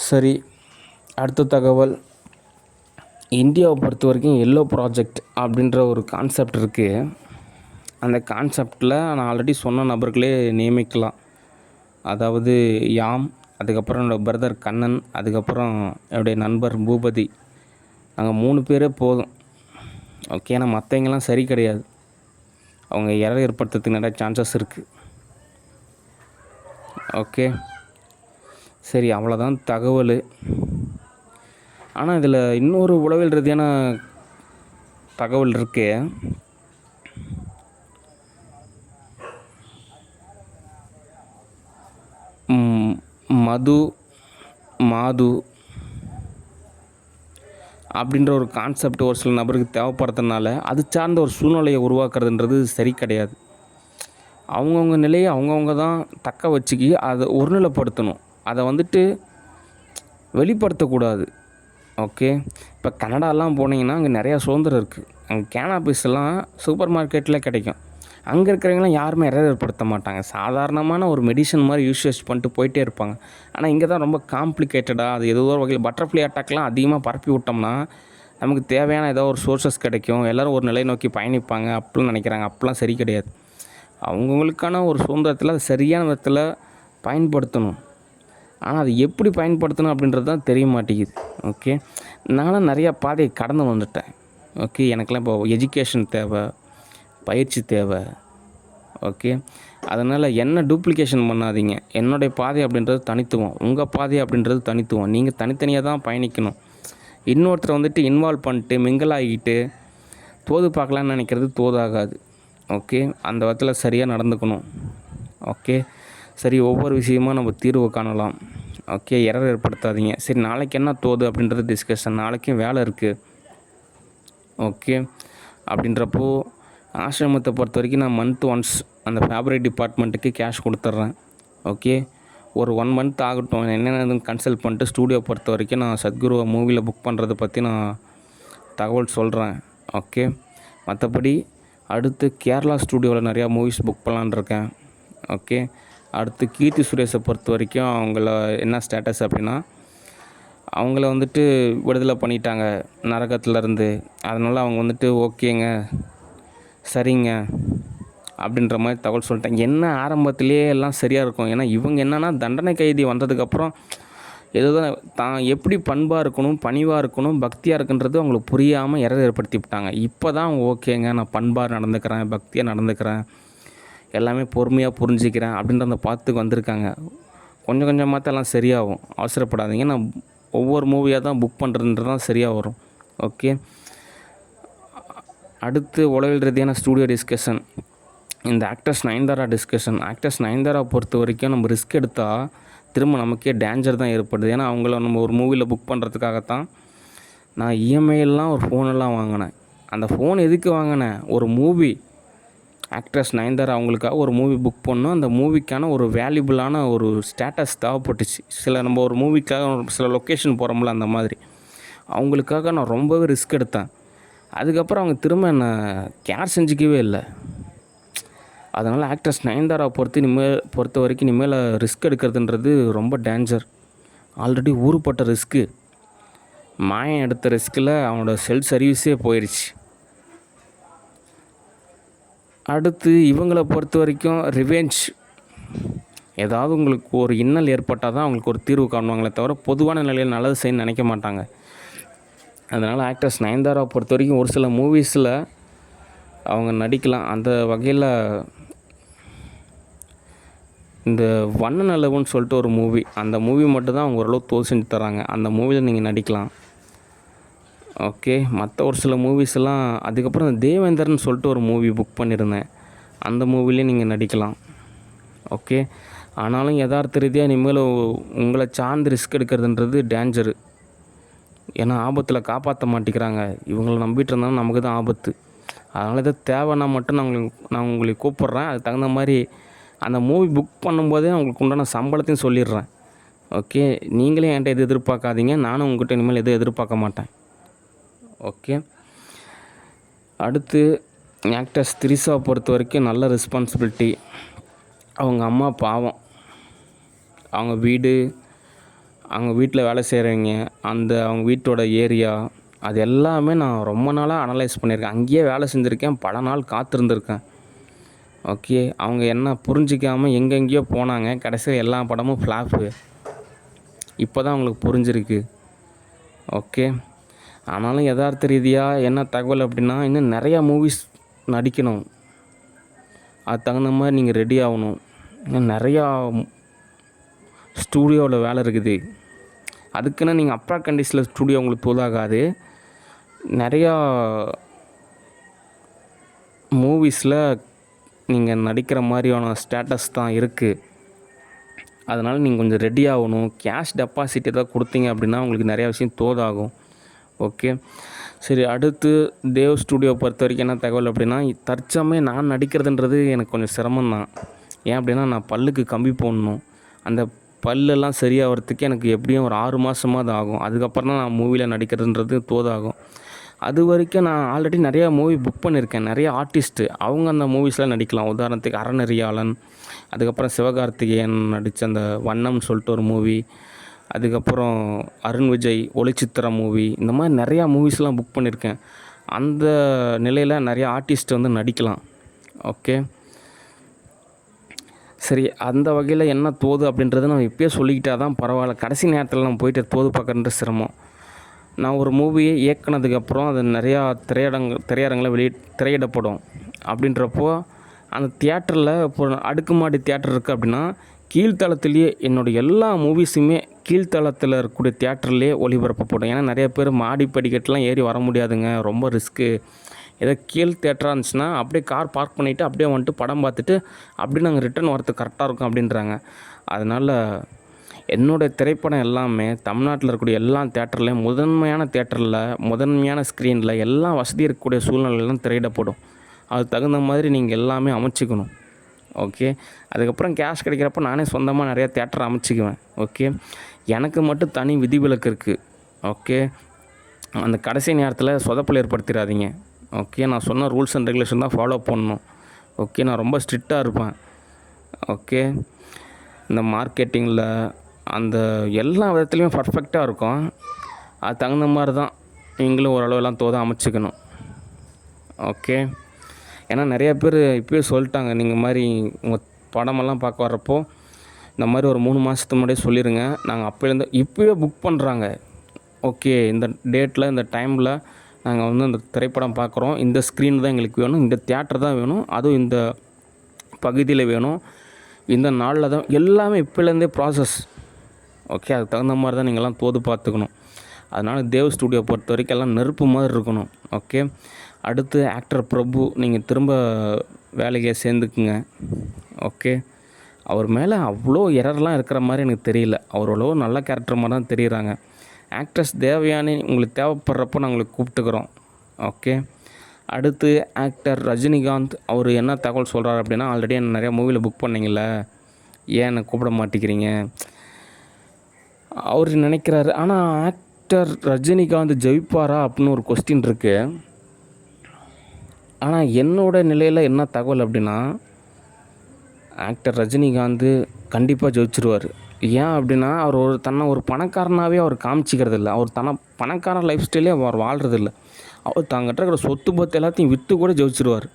சரி, அடுத்த தகவல். இந்தியாவை பொறுத்த வரைக்கும் எல்லோ ப்ராஜெக்ட் அப்படின்ற ஒரு கான்செப்ட் இருக்குது. அந்த கான்செப்டில் நான் ஆல்ரெடி சொன்ன நபர்களே நியமிக்கலாம். அதாவது யாம், அதுக்கப்புறம் என்னோடய பிரதர் கண்ணன், அதுக்கப்புறம் என்னுடைய நண்பர் பூபதி. நாங்கள் 3 பேரே போதும். ஓகே, ஏன்னா மற்றவங்கெல்லாம் சரி கிடையாது. அவங்க எரர் ஏற்படுத்துறதுக்கு நிறைய சான்சஸ் இருக்குது. ஓகே, சரி, அவ்வளோதான் தகவல். ஆனால் இதில் இன்னொரு உளவியல் ரீதியான தகவல் இருக்கு. மாது அப்படின்ற ஒரு கான்செப்ட் ஒரு சில நபருக்கு தேவைப்படுறதுனால அது சார்ந்த ஒரு சூழ்நிலையை உருவாக்குறதுன்றது சரி கிடையாது. அவங்கவுங்க நிலையை அவங்கவுங்க தான் தக்க வச்சுக்கி அதை ஒருநிலைப்படுத்தணும். அதை வெளிப்படுத்தக்கூடாது. ஓகே, இப்போ கனடாலாம் போனீங்கன்னா அங்கே நிறையா சுதந்திரம் இருக்குது. அங்கே கேனாபிஸ் எல்லாம் சூப்பர் மார்க்கெட்டில் கிடைக்கும். அங்கே இருக்கிறவங்களாம் யாருமே எரர் ஏற்படுத்த மாட்டாங்க. சாதாரணமான ஒரு மெடிசன் மாதிரி யூஸ் பண்ணிட்டு போயிட்டே இருப்பாங்க. ஆனால் இங்கே தான் ரொம்ப காம்ப்ளிகேட்டடாக அது ஏதோ ஒரு வகையில் பட்டர்ஃப்ளை அட்டாக்லாம் அதிகமாக பரப்பி விட்டோம்னா நமக்கு தேவையான ஏதோ ஒரு சோர்ஸஸ் கிடைக்கும், எல்லோரும் ஒரு நிலை நோக்கி பயணிப்பாங்க அப்படின்னு நினைக்கிறாங்க. அப்படிலாம் சரி கிடையாது. அவங்கவுங்களுக்கான ஒரு சுதந்திரத்தில் அது சரியான விதத்தில் பயன்படுத்தணும். ஆனால் அது எப்படி பயன்படுத்தணும் அப்படின்றது தான் தெரிய மாட்டேங்குது. ஓகே, நானும் நிறையா பாதையை கடந்து வந்துட்டேன். ஓகே, எனக்கெல்லாம் இப்போ எஜுகேஷன் தேவை, பயிற்சி தேவை. ஓகே, அதனால் என்ன டூப்ளிகேஷன் பண்ணாதீங்க. என்னுடைய பாதை அப்படின்றது தனித்துவம், உங்கள் பாதை அப்படின்றது தனித்துவம். நீங்கள் தனித்தனியாக தான் பயணிக்கணும். இன்னொருத்தர் இன்வால்வ் பண்ணிட்டு மிங்கிள் ஆகிட்டு தோது பார்க்கலான்னு நினைக்கிறது தோதாகாது. ஓகே, அந்த விதத்தில் சரியாக நடந்துக்கணும். ஓகே, சரி, ஒவ்வொரு விஷயமாக நம்ம தீர்வு காணலாம். ஓகே, எரர் ஏற்படுத்தாதீங்க. சரி, நாளைக்கு என்ன தோது அப்படின்றது டிஸ்கஷன். நாளைக்கும் வேலை இருக்குது. ஓகே, அப்படின்றப்போ ஆசிரமத்தை பொறுத்த வரைக்கும் நான் மந்த் ஒன்ஸ் அந்த ஃபேப்ரிக் டிபார்ட்மெண்ட்டுக்கு கேஷ் கொடுத்துட்றேன். ஓகே, ஒரு 1 மந்த் ஆகட்டும். என்னென்னு கன்சல்ட் பண்ணிட்டு ஸ்டூடியோ பொறுத்த வரைக்கும் நான் சத்குருவை மூவியில் புக் பண்ணுறதை பற்றி நான் தகவல் சொல்கிறேன். ஓகே, மற்றபடி அடுத்து கேரளா ஸ்டூடியோவில் நிறையா மூவிஸ் புக் பண்ணலான்னு இருக்கேன். ஓகே, அடுத்து கீர்த்தி சுரேஷை பொறுத்த வரைக்கும் அவங்கள என்ன ஸ்டேட்டஸ் அப்படின்னா அவங்கள விடுதலை பண்ணிட்டாங்க நரகத்துலேருந்து. அதனால் அவங்க ஓகேங்க, சரிங்க அப்படின்ற மாதிரி தகவல் சொல்லிட்டாங்க. என்ன ஆரம்பத்திலே எல்லாம் சரியாக இருக்கும். ஏன்னா இவங்க என்னென்னா தண்டனை கைதி வந்ததுக்கப்புறம் ஏதோ தான் எப்படி பண்பாக இருக்கணும், பணிவாக இருக்கணும், பக்தியாக இருக்குன்றது அவங்களுக்கு புரியாமல் எரர் ஏற்படுத்தி விட்டாங்க. இப்போ தான் அவங்க ஓகேங்க, நான் பண்பாக நடந்துக்கிறேன், பக்தியாக நடந்துக்கிறேன், எல்லாமே பொறுமையாக புரிஞ்சிக்கிறேன் அப்படின்ற அந்த பாத்துக்கு வந்திருக்காங்க. கொஞ்சம் கொஞ்சமாக எல்லாம் சரியாகும். அவசரப்படாதீங்க. நான் ஒவ்வொரு மூவியாக தான் புக் பண்ணுறதுன்றது தான் சரியாக வரும். ஓகே, அடுத்து உளவியல் ரீதியான ஸ்டூடியோ டிஸ்கஷன். இந்த actors Nayanthara discussion. Actors Nayanthara பொறுத்த வரைக்கும் நம்ம ரிஸ்க் எடுத்தால் திரும்ப நமக்கே டேஞ்சர் தான் ஏற்படுது. ஏன்னா அவங்கள நம்ம ஒரு மூவியில் புக் பண்ணுறதுக்காகத்தான் நான் இஎம்ஐலாம் ஒரு ஃபோனெல்லாம் வாங்கினேன். அந்த ஃபோன் எதுக்கு வாங்கினேன்? ஒரு மூவி ஆக்ட்ரஸ் நயன்தாரா அவங்களுக்காக ஒரு மூவி புக் பண்ணோம். அந்த மூவிக்கான ஒரு வேல்யூபிளான ஒரு ஸ்டேட்டஸ் தேவைப்பட்டுச்சு. நம்ம ஒரு மூவிக்காக சில லொக்கேஷன் போகிறோம்ல, அந்த மாதிரி அவங்களுக்காக நான் ரொம்பவே ரிஸ்க் எடுத்தேன். அதுக்கப்புறம் அவங்க திரும்ப என்னை கேர் செஞ்சிக்கவே இல்லை. அதனால் ஆக்ட்ரஸ் நயன்தாரா பொறுத்த வரைக்கும் இனிமேல் ரிஸ்க் எடுக்கிறதுன்றது ரொம்ப டேஞ்சர். ஆல்ரெடி ஊறுப்பட்ட ரிஸ்க்கு. மாயன் எடுத்த ரிஸ்கில் அவனோட செல் சர்வீஸே போயிடுச்சு. அடுத்து இவங்களை பொறுத்த வரைக்கும் ரிவெஞ்ச். ஏதாவது உங்களுக்கு ஒரு இன்னல் ஏற்பட்டால் தான் அவங்களுக்கு ஒரு தீர்வு காணுவாங்களே தவிர பொதுவான நிலையில் நல்லது செய்யணும்னு நினைக்க மாட்டாங்க. அதனால் ஆக்ட்ரஸ் நயன்தாரா பொறுத்த வரைக்கும் ஒரு சில மூவிஸில் அவங்க நடிக்கலாம். அந்த வகையில் இந்த வண்ண நிலவுன்னு சொல்லிட்டு ஒரு மூவி, அந்த மூவி மட்டும்தான் அவங்க ஓரளவு தோல் செஞ்சு தராங்க. அந்த மூவியில் நீங்கள் நடிக்கலாம். ஓகே, மற்ற ஒரு சில மூவிஸ்லாம் அதுக்கப்புறம் தேவேந்தர்னு சொல்லிட்டு ஒரு மூவி புக் பண்ணியிருந்தேன். அந்த மூவிலையும் நீங்கள் நடிக்கலாம். ஓகே, ஆனாலும் யதார்த்த ரீதியாக இனிமேல் உங்களை சார்ந்து ரிஸ்க் எடுக்கிறதுன்றது டேஞ்சரு. ஏன்னா ஆபத்தில் காப்பாற்ற மாட்டேங்கிறாங்க. இவங்களை நம்பிட்டு இருந்தாலும் நமக்கு தான் ஆபத்து. அதனால் இதை தேவைன்னா மட்டும் நான் உங்களை கூப்பிட்றேன். அதுக்கு தகுந்த மாதிரி அந்த மூவி புக் பண்ணும்போதே உங்களுக்கு உண்டான சம்பளத்தையும் சொல்லிடுறேன். ஓகே, நீங்களே என்கிட்ட எது எதிர்பார்க்காதீங்க, நானும் உங்கள்கிட்ட இனிமேல் எதுவும் எதிர்பார்க்க மாட்டேன். ஓகே, அடுத்து ஆக்டர்ஸ் திரிஷாவை பொறுத்த வரைக்கும் நல்ல ரெஸ்பான்சிபிலிட்டி. அவங்க அம்மா பாவம், அவங்க வீடு, அவங்க வீட்டில் வேலை செய்கிறவங்க, அவங்க வீட்டோட ஏரியா, அது எல்லாமே நான் ரொம்ப நாளாக அனலைஸ் பண்ணியிருக்கேன். அங்கேயே வேலை செஞ்சுருக்கேன், பல நாள் காத்திருந்திருக்கேன். ஓகே, அவங்க என்ன புரிஞ்சிக்காமல் எங்கெங்கேயோ போனாங்க, கடைசியில் எல்லா படமும் ஃப்ளாப்பு. இப்போ தான் அவங்களுக்கு புரிஞ்சிருக்கு. ஓகே, ஆனாலும் யதார்த்த ரீதியாக என்ன தகவல் அப்படின்னா, இன்னும் நிறையா மூவிஸ் நடிக்கணும். அது தகுந்த மாதிரி நீங்கள் ரெடி ஆகணும். இன்னும் நிறையா ஸ்டூடியோவில் வேலை இருக்குது. அதுக்குன்னு நீங்கள் அப்பா கண்டிஷனில் ஸ்டூடியோ உங்களுக்கு போதாகாது. நிறையா மூவிஸில் நீங்கள் நடிக்கிற மாதிரியான ஸ்டேட்டஸ் தான் இருக்குது. அதனால் நீங்கள் கொஞ்சம் ரெடி ஆகணும். கேஷ் டெபாசிட் ஏதாவது கொடுத்தீங்க அப்படின்னா உங்களுக்கு நிறையா விஷயம் தோதாகும். ஓகே, சரி. அடுத்து தேவ் ஸ்டூடியோ பொறுத்த வரைக்கும் என்ன தகவல் அப்படின்னா, தற்சமயம் நான் நடிக்கிறதுன்றது எனக்கு கொஞ்சம் சிரமம்தான். ஏன் அப்படின்னா, நான் பல்லுக்கு கம்பி போடணும். அந்த பல்லெல்லாம் சரியாகிறதுக்கு எனக்கு எப்படியும் ஒரு 6 மாதமாவது ஆகும். அதுக்கப்புறம் தான் நான் மூவியில் நடிக்கிறதுன்றது தோதாகும். அது வரைக்கும் நான் ஆல்ரெடி நிறையா மூவி புக் பண்ணியிருக்கேன். நிறைய ஆர்டிஸ்ட்டு அவங்க அந்த மூவிஸில் நடிக்கலாம். உதாரணத்துக்கு அறநெறியாளன், அதுக்கப்புறம் சிவகார்த்திகேயன் நடித்த அந்த வண்ணம்னு சொல்லிட்டு ஒரு மூவி, அதுக்கப்புறம் அருண் விஜய் ஒளிச்சித்திரம் மூவி, இந்த மாதிரி நிறையா மூவிஸ்லாம் புக் பண்ணியிருக்கேன். அந்த நிலையில் நிறையா ஆர்டிஸ்ட் வந்து நடிக்கலாம். ஓகே, சரி. அந்த வகையில் என்ன தோது அப்படின்றத நான் இப்போயே சொல்லிக்கிட்டா தான் பரவாயில்ல. கடைசி நேரத்தில் நம்ம போயிட்டு தோது பார்க்குறது சிரமம். நான் ஒரு மூவியை இயக்குனதுக்கப்புறம் அது நிறையா திரையரங்கில் திரையிடப்படும். அப்படின்றப்போ அந்த தியேட்டரில் இப்போ அடுக்குமாடி தியேட்டர் இருக்குது அப்படின்னா, கீழ்த்தளத்துலேயே என்னோடய எல்லா மூவிஸுமே கீழ்த்தளத்தில் இருக்கக்கூடிய தியேட்டர்லேயே ஒளிபரப்பப்படும். ஏன்னா நிறைய பேர் மாடி படிக்கட்டுலாம் ஏறி வர முடியாதுங்க, ரொம்ப ரிஸ்க்கு. ஏதோ கீழ் தியேட்டராக இருந்துச்சுன்னா அப்படியே கார் பார்க் பண்ணிவிட்டு அப்படியே வந்துட்டு படம் பார்த்துட்டு அப்படியே நாங்கள் ரிட்டர்ன் வரத்துக்கு கரெக்டாக இருக்கும் அப்படின்றாங்க. அதனால் என்னுடைய திரைப்படம் எல்லாமே தமிழ்நாட்டில் இருக்கக்கூடிய எல்லா தியேட்டர்லேயும் முதன்மையான ஸ்க்ரீனில் எல்லா வசதி இருக்கக்கூடிய சூழ்நிலையெல்லாம் திரையிடப்படும். அது தகுந்த மாதிரி நீங்கள் எல்லாமே அமைச்சிக்கணும். ஓகே, அதுக்கப்புறம் கேஷ் கிடைக்கிறப்ப நானே சொந்தமாக நிறையா தியேட்டர் அமைச்சிக்குவேன். ஓகே, எனக்கு மட்டும் தனி விதிவிலக்கு இருக்குது. ஓகே, அந்த கடைசி நேரத்தில் சொதப்பல் ஏற்படுத்திடாதீங்க. ஓகே, நான் சொன்ன ரூல்ஸ் அண்ட் ரெகுலேஷன் தான் ஃபாலோ பண்ணணும். ஓகே, நான் ரொம்ப ஸ்ட்ரிக்டாக இருப்பேன். ஓகே, இந்த மார்க்கெட்டிங்கில் அந்த எல்லா விதத்துலேயும் பர்ஃபெக்டாக இருக்கும். அது தகுந்த மாதிரி தான் நீங்களும் ஓரளவுலாம் தோதாக அமைச்சிக்கணும். ஓகே, ஏன்னா நிறையா பேர் இப்போயே சொல்லிட்டாங்க, நீங்கள் மாதிரி உங்கள் படமெல்லாம் பார்க்க வர்றப்போ இந்த மாதிரி ஒரு 3 மாதத்துக்கு முன்னாடியே சொல்லிடுங்க, நாங்கள் அப்போலேருந்து இப்போயே புக் பண்ணுறாங்க. ஓகே, இந்த டேட்டில் இந்த டைமில் நாங்கள் வந்து அந்த திரைப்படம் பார்க்குறோம், இந்த ஸ்க்ரீன் தான் எங்களுக்கு வேணும், இந்த தியேட்டர் தான் வேணும், அதுவும் இந்த பகுதியில் வேணும், இந்த நாளில் தான், எல்லாமே இப்போலேருந்தே ப்ராசஸ். ஓகே, அதுக்கு தகுந்த மாதிரி தான் நீங்கள்லாம் தோது பார்த்துக்கணும். அதனால் தேவ் ஸ்டூடியோ பொறுத்த வரைக்கும் எல்லாம் நெருப்பு மாதிரி இருக்கணும். ஓகே, அடுத்து ஆக்டர் பிரபு, நீங்கள் திரும்ப வேலைக்கு சேர்ந்துக்குங்க. ஓகே, அவர் மேலே அவ்வளோ எரர்லாம் இருக்கிற மாதிரி எனக்கு தெரியல. அவர் அவ்வளோ நல்ல கேரக்டர் மாதிரி தான் தெரியுறாங்க. ஆக்ட்ரஸ் தேவயானி உங்களுக்கு தேவைப்படுறப்போ நான் உங்களுக்கு கூப்பிட்டுக்கிறோம். ஓகே, அடுத்து ஆக்டர் ரஜினிகாந்த், அவர் என்ன தகவல் சொல்கிறார் அப்படின்னா, ஆல்ரெடி என்ன நிறையா மூவியில் புக் பண்ணிங்கள, ஏன் என்னை கூப்பிட மாட்டேங்கிறீங்க அவர் நினைக்கிறாரு. ஆனால் ஆக்டர் ரஜினிகாந்த் ஜெயிப்பாரா அப்படின்னு ஒரு கொஸ்டின் இருக்குது. ஆனால் என்னோடய நிலையில் என்ன தகவல் அப்படின்னா, ஆக்டர் ரஜினிகாந்த் கண்டிப்பாக ஜெயிச்சிருவார். ஏன் அப்படின்னா, அவர் தன்னை ஒரு பணக்காரனாகவே அவர் காமிச்சிக்கிறது இல்லை. அவர் பணக்கார லைஃப் ஸ்டைலே அவர் வாழ்கிறதில்ல. அவர் தங்கிட்ட இருக்கிற சொத்து பத்து எல்லாத்தையும் விற்று கூட ஜெயிச்சிருவார்.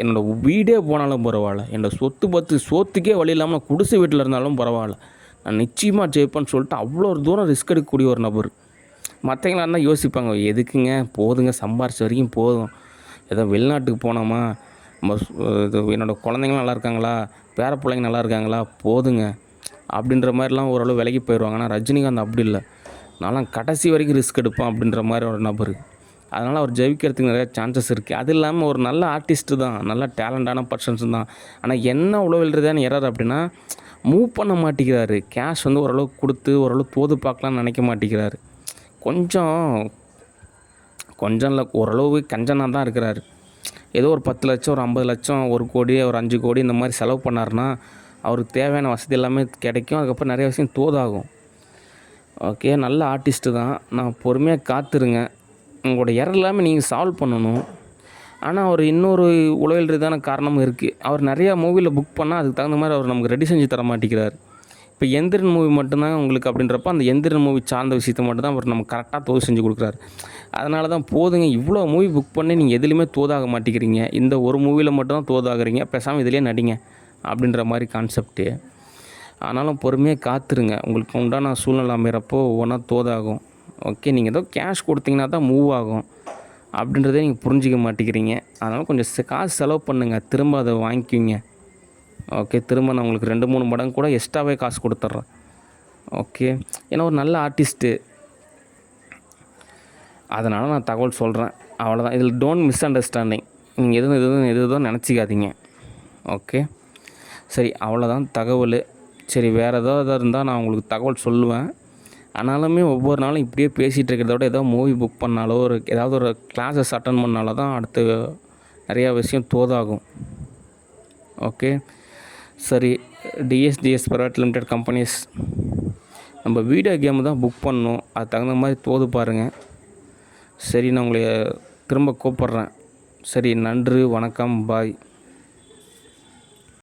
என்னோடய வீடே போனாலும் பரவாயில்ல, என்னோடய சொத்து பத்து சோத்துக்கே வழி இல்லாமல் குடிசை வீட்டில் இருந்தாலும் பரவாயில்ல, நான் நிச்சயமாக ஜெயிப்பேன்னு சொல்லிட்டு அவ்வளோ ஒரு தூரம் ரிஸ்க் எடுக்கக்கூடிய ஒரு நபர். மற்றவங்களா இருந்தால் யோசிப்பாங்க, எதுக்குங்க போதுங்க, சம்பாரிச்ச வரைக்கும் போதும், ஏதோ வெளிநாட்டுக்கு போனோமா, இது என்னோடய குழந்தைங்களாம் நல்லா இருக்காங்களா, பேர பிள்ளைங்க நல்லா இருக்காங்களா, போதுங்க அப்படின்ற மாதிரிலாம் ஓரளவு விலகி போயிடுவாங்க. ஆனால் ரஜினிகாந்த் அப்படி இல்லை, நான்லாம் கடைசி வரைக்கும் ரிஸ்க் எடுப்பேன் அப்படின்ற மாதிரி ஒரு நபர். அதனால் அவர் ஜெயிக்கிறதுக்கு நிறையா சான்சஸ் இருக்குது. அது இல்லாமல் ஒரு நல்ல ஆர்டிஸ்ட்டு தான், நல்ல டேலண்டான பர்சன்ஸ் தான். ஆனால் என்ன உழவுறதான எரர் அப்படின்னா, மூவ் பண்ண மாட்டேங்கிறாரு. கேஷ் வந்து ஓரளவுக்கு கொடுத்து ஓரளவு தோது பார்க்கலான்னு நினைக்க மாட்டேங்கிறாரு. கொஞ்சம் இல்லை, ஓரளவு கஞ்சனாக தான் இருக்கிறாரு. ஏதோ ஒரு 10 லட்சம், ஒரு 50 லட்சம், 1 கோடி, ஒரு 5 கோடி இந்த மாதிரி செலவு பண்ணாருன்னா அவருக்கு தேவையான வசதி எல்லாமே கிடைக்கும். அதுக்கப்புறம் நிறைய விஷயம் தோதாகும். ஓகே, நல்ல ஆர்டிஸ்ட்டு தான். நான் பொறுமையாக காத்துருங்க. உங்களோட எரர் எல்லாமே நீங்கள் சால்வ் பண்ணணும். ஆனால் அவர் இன்னொரு உளவியல் ரீதியான காரணமும் இருக்குது. அவர் நிறையா மூவியில் புக் பண்ணால் அதுக்கு தகுந்த மாதிரி அவர் நமக்கு ரெடி செஞ்சு தர மாட்டேங்கிறார். இப்போ எந்திரன் மூவி மட்டும்தான் உங்களுக்கு அப்படின்றப்ப அந்த எந்திரன் மூவி சார்ந்த விஷயத்தை மட்டும் தான் அவர் நம்ம கரெக்டாக தோது செஞ்சு கொடுக்குறாரு. அதனால தான் போதுங்க, இவ்வளோ மூவி புக் பண்ணி நீங்கள் எதுலேயுமே தோதாக மாட்டிக்கிறீங்க, இந்த ஒரு மூவியில் மட்டும் தான் தோதாகிறீங்க, பேசாமல் இதிலே நடிங்க அப்படின்ற மாதிரி கான்செப்ட்டு. ஆனாலும் பொறுமையாக காத்துருங்க, உங்களுக்கு உண்டான சூழ்நிலை அமைகிறப்போ ஒவ்வொன்றா தோதாகும். ஓகே, நீங்கள் ஏதோ கேஷ் கொடுத்தீங்கன்னா தான் மூவ் ஆகும் அப்படின்றதே நீங்கள் புரிஞ்சிக்க மாட்டேங்கிறீங்க. அதனால் கொஞ்சம் காசு செலவு பண்ணுங்கள், திரும்ப அதை வாங்கிக்கிங்க. ஓகே, திரும்ப நான் உங்களுக்கு 2-3 மடங்கு கூட எக்ஸ்ட்ராவே காசு கொடுத்துட்றேன். ஓகே, ஏன்னா ஒரு நல்ல ஆர்டிஸ்ட்டு, அதனால் நான் தகவல் சொல்கிறேன், அவ்வளோதான். இதில் டோன்ட் மிஸ் அண்டர்ஸ்டாண்டிங், நீங்கள் எதுவும் நினச்சிக்காதீங்க. ஓகே, சரி, அவ்வளோதான் தகவல். சரி, வேறு ஏதாவது இருந்தால் நான் உங்களுக்கு தகவல் சொல்லுவேன். ஆனாலுமே ஒவ்வொரு நாளும் இப்படியே பேசிகிட்டு இருக்கிறத விட ஏதோ மூவி புக் பண்ணாலோ ஏதாவது ஒரு கிளாஸஸ் அட்டன் பண்ணாலோ தான் அடுத்து நிறையா விஷயம் தோதாகும். ஓகே, சரி. டிஎஸ்டிஎஸ் பிரைவேட் லிமிடெட் கம்பெனிஸ், நம்ம வீடியோ கேமு தான் புக் பண்ணணும், அது தகுந்த மாதிரி தோது பாருங்கள். சரி, நான் உங்களை திரும்ப கூப்பிட்றேன். சரி, நன்றி, வணக்கம், பாய்.